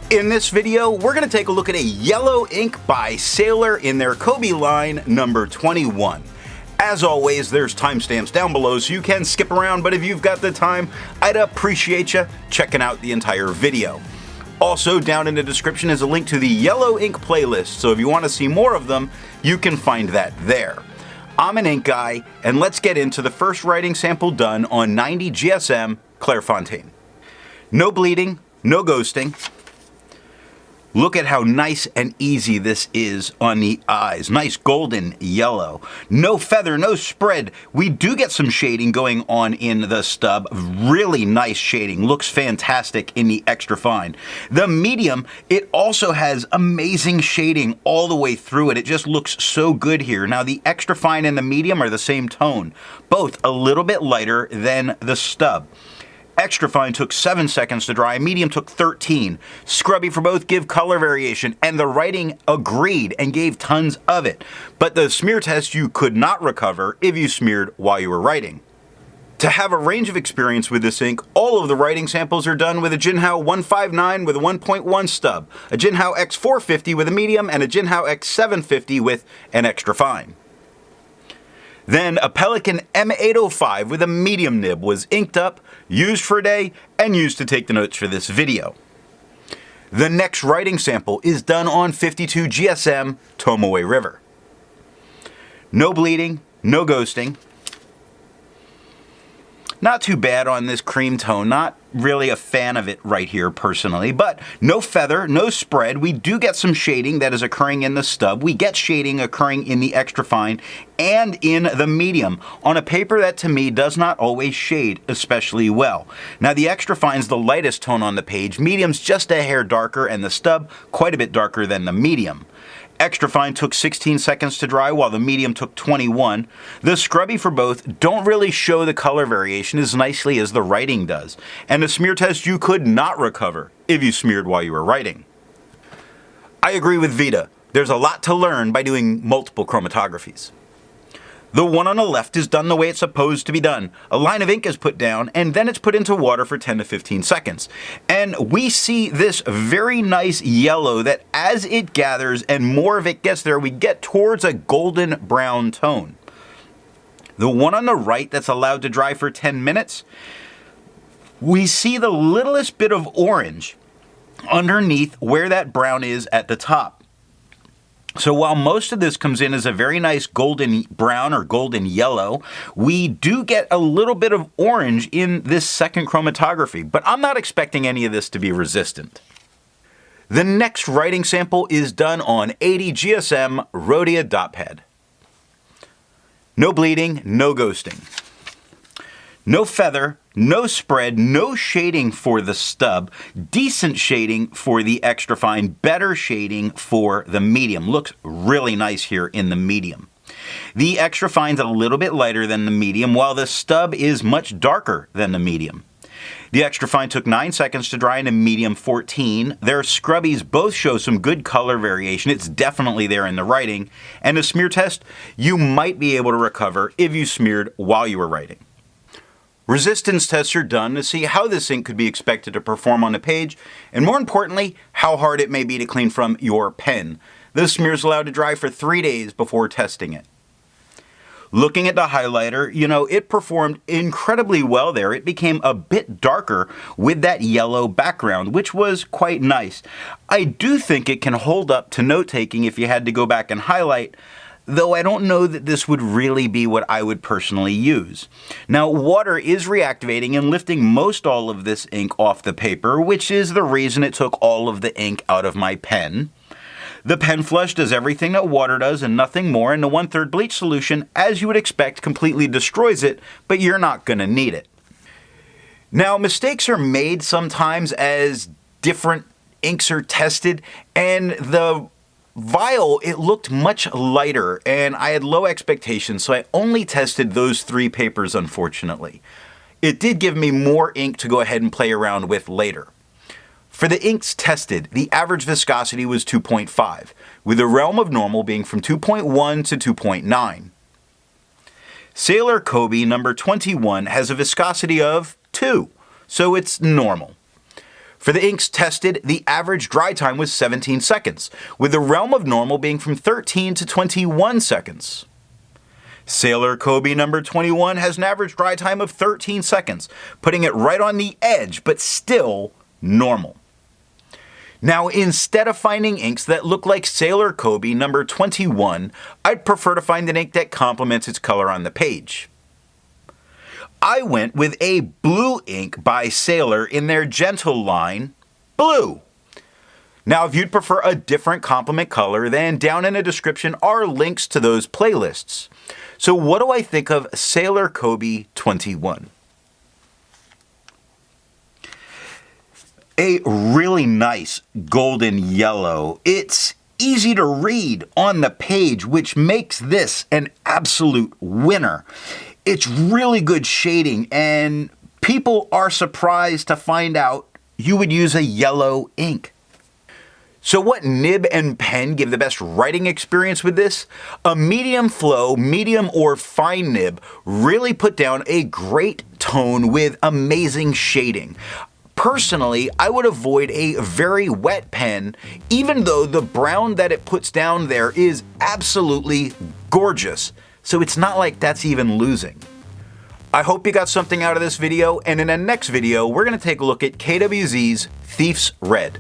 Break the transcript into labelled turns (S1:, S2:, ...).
S1: In this video, we're going to take a look at a yellow ink by Sailor in their Kobe line number 21. As always, there's timestamps down below so you can skip around, but if you've got the time, I'd appreciate you checking out the entire video. Also, down in the description is a link to the yellow ink playlist, so if you want to see more of them, you can find that there. I'm an ink guy, and let's get into the first writing sample done on 90 GSM Clairfontaine. No bleeding, no ghosting. Look at how nice and easy this is on the eyes. Nice golden yellow. No feather, no spread. We do get some shading going on in the stub. Really nice shading. Looks fantastic in the extra fine. The medium, it also has amazing shading all the way through it. It just looks so good here. Now the extra fine and the medium are the same tone. Both a little bit lighter than the stub. Extra fine took 7 seconds to dry, medium took 13. Scrubby for both give color variation, and the writing agreed and gave tons of it. But the smear test you could not recover if you smeared while you were writing. To have a range of experience with this ink, all of the writing samples are done with a Jinhao 159 with a 1.1 stub, a Jinhao X450 with a medium, and a Jinhao X750 with an extra fine. Then a Pelican M805 with a medium nib was inked up, used for a day, and used to take the notes for this video. The next writing sample is done on 52 GSM Tomoe River. No bleeding, no ghosting. Not too bad on this cream tone, not really a fan of it right here personally, but no feather, no spread. We do get some shading that is occurring in the stub. We get shading occurring in the extra fine and in the medium on a paper that to me does not always shade especially well. Now the extra fine's the lightest tone on the page, medium's just a hair darker, and the stub quite a bit darker than the medium. Extra fine took 16 seconds to dry while the medium took 21. The scrubby for both don't really show the color variation as nicely as the writing does, and a smear test you could not recover if you smeared while you were writing. I agree with Vita. There's a lot to learn by doing multiple chromatographies. The one on the left is done the way it's supposed to be done. A line of ink is put down and then it's put into water for 10 to 15 seconds. And we see this very nice yellow that as it gathers and more of it gets there, we get towards a golden brown tone. The one on the right that's allowed to dry for 10 minutes, we see the littlest bit of orange underneath where that brown is at the top. So while most of this comes in as a very nice golden brown or golden yellow, we do get a little bit of orange in this second chromatography, but I'm not expecting any of this to be resistant. The next writing sample is done on 80 GSM Rhodia dot pad. No bleeding, no ghosting. No feather, no spread, no shading for the stub, decent shading for the extra fine, better shading for the medium. Looks really nice here in the medium. The extra fine's a little bit lighter than the medium, while the stub is much darker than the medium. The extra fine took 9 seconds to dry and the medium 14. Their scrubbies both show some good color variation. It's definitely there in the writing. And a smear test you might be able to recover if you smeared while you were writing. Resistance tests are done to see how this ink could be expected to perform on a page, and more importantly, how hard it may be to clean from your pen. This smear is allowed to dry for 3 days before testing it. Looking at the highlighter, it performed incredibly well there. It became a bit darker with that yellow background, which was quite nice. I do think it can hold up to note-taking if you had to go back and highlight, though I don't know that this would really be what I would personally use. Now, water is reactivating and lifting most all of this ink off the paper, which is the reason it took all of the ink out of my pen. The pen flush does everything that water does and nothing more, and the 1/3 bleach solution, as you would expect, completely destroys it, but you're not going to need it. Now, mistakes are made sometimes as different inks are tested, and the vial, it looked much lighter, and I had low expectations, so I only tested those 3 papers, unfortunately. It did give me more ink to go ahead and play around with later. For the inks tested, the average viscosity was 2.5, with the realm of normal being from 2.1 to 2.9. Sailor Kobe number 21 has a viscosity of 2, so it's normal. For the inks tested, the average dry time was 17 seconds, with the realm of normal being from 13 to 21 seconds. Sailor Kobe number 21 has an average dry time of 13 seconds, putting it right on the edge, but still normal. Now, instead of finding inks that look like Sailor Kobe number 21, I'd prefer to find an ink that complements its color on the page. I went with a blue ink by Sailor in their Jentle line, blue. Now, if you'd prefer a different complement color, then down in the description are links to those playlists. So what do I think of Sailor Kobe 21? A really nice golden yellow. It's easy to read on the page, which makes this an absolute winner. It's really good shading, and people are surprised to find out you would use a yellow ink. So what nib and pen give the best writing experience with this? A medium flow, medium or fine nib really put down a great tone with amazing shading. Personally, I would avoid a very wet pen, even though the brown that it puts down there is absolutely gorgeous. So it's not like that's even losing. I hope you got something out of this video, and in the next video, we're going to take a look at KWZ's Thief's Red.